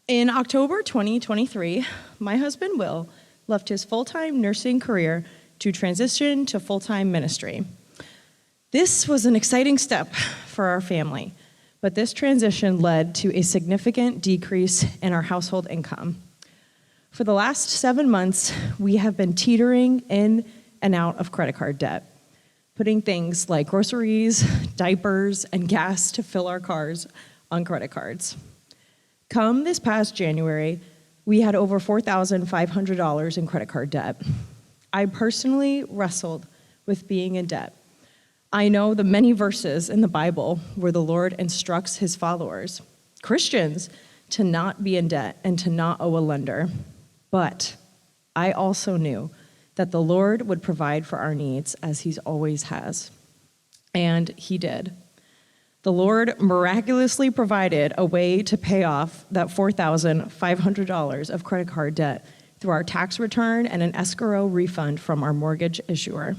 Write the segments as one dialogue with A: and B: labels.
A: In October 2023, my husband Will left his full-time nursing career to transition to full-time ministry. This was an exciting step for our family, but this transition led to a significant decrease in our household income. For the last 7 months, we have been teetering in and out of credit card debt, putting things like groceries, diapers, and gas to fill our cars on credit cards. Come this past January, we had over $4,500 in credit card debt. I personally wrestled with being in debt. I know the many verses in the Bible where the Lord instructs his followers, Christians, to not be in debt and to not owe a lender. But I also knew that the Lord would provide for our needs as he always has. And he did. The Lord miraculously provided a way to pay off that $4,500 of credit card debt through our tax return and an escrow refund from our mortgage issuer.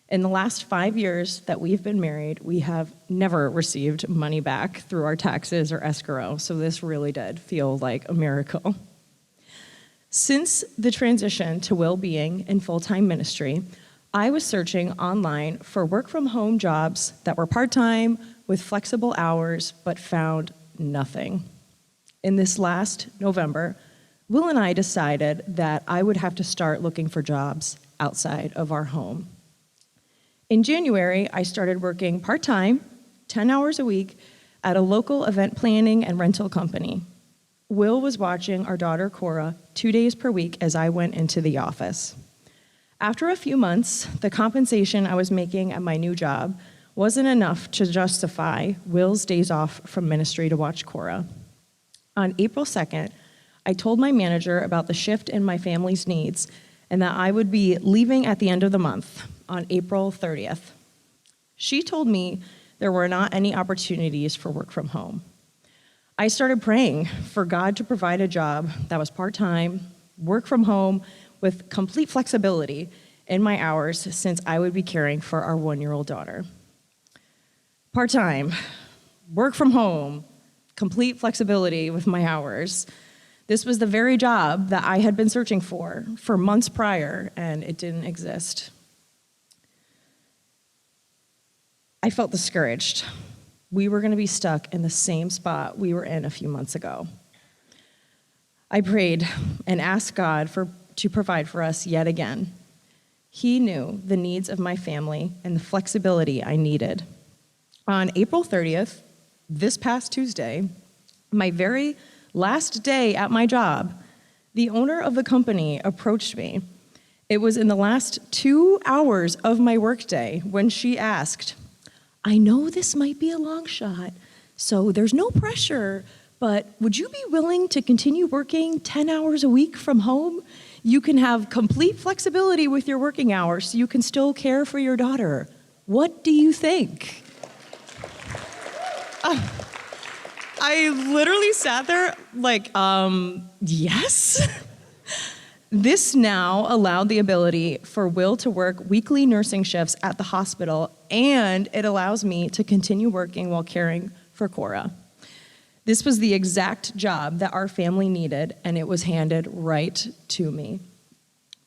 A: In the last 5 years that we've been married, we have never received money back through our taxes or escrow, so this really did feel like a miracle. Since the transition to Will being in full-time ministry, I was searching online for work-from-home jobs that were part-time with flexible hours, but found nothing. In this last November, Will and I decided that I would have to start looking for jobs outside of our home. In January, I started working part-time, 10 hours a week, at a local event planning and rental company. Will was watching our daughter, Cora, 2 days per week as I went into the office. After a few months, the compensation I was making at my new job wasn't enough to justify Will's days off from ministry to watch Cora. On April 2nd, I told my manager about the shift in my family's needs and that I would be leaving at the end of the month, on April 30th. She told me there were not any opportunities for work from home. I started praying for God to provide a job that was part-time, work from home, with complete flexibility in my hours since I would be caring for our 1-year-old daughter. Part-time, work from home, complete flexibility with my hours. This was the very job that I had been searching for months prior, and it didn't exist. I felt discouraged. We were going to be stuck in the same spot we were in a few months ago. I prayed and asked God to provide for us yet again. He knew the needs of my family and the flexibility I needed. On April 30th, this past Tuesday, my very last day at my job, the owner of the company approached me. It was in the last 2 hours of my workday when she asked, I know this might be a long shot, so there's no pressure, but would you be willing to continue working 10 hours a week from home? You can have complete flexibility with your working hours so you can still care for your daughter. What do you think? I literally sat there like, yes? This now allowed the ability for Will to work weekly nursing shifts at the hospital, and it allows me to continue working while caring for Cora. This was the exact job that our family needed, and it was handed right to me.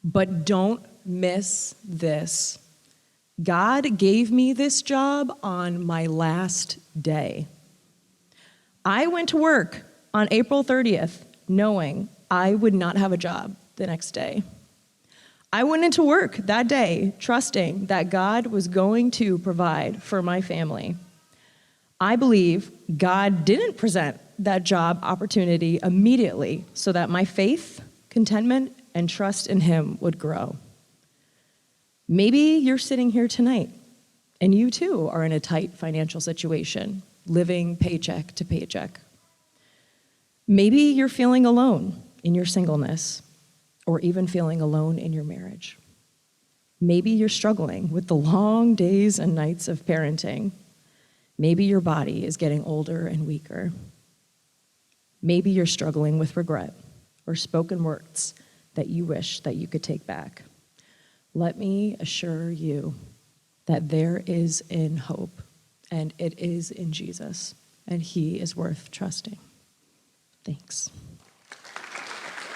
A: But don't miss this. God gave me this job on my last day. I went to work on April 30th knowing I would not have a job the next day. I went into work that day trusting that God was going to provide for my family. I believe God didn't present that job opportunity immediately so that my faith, contentment, and trust in him would grow. Maybe you're sitting here tonight and you too are in a tight financial situation, living paycheck to paycheck. Maybe you're feeling alone in your singleness, or even feeling alone in your marriage. Maybe you're struggling with the long days and nights of parenting. Maybe your body is getting older and weaker. Maybe you're struggling with regret or spoken words that you wish that you could take back. Let me assure you that there is in hope, and it is in Jesus, and he is worth trusting. Thanks.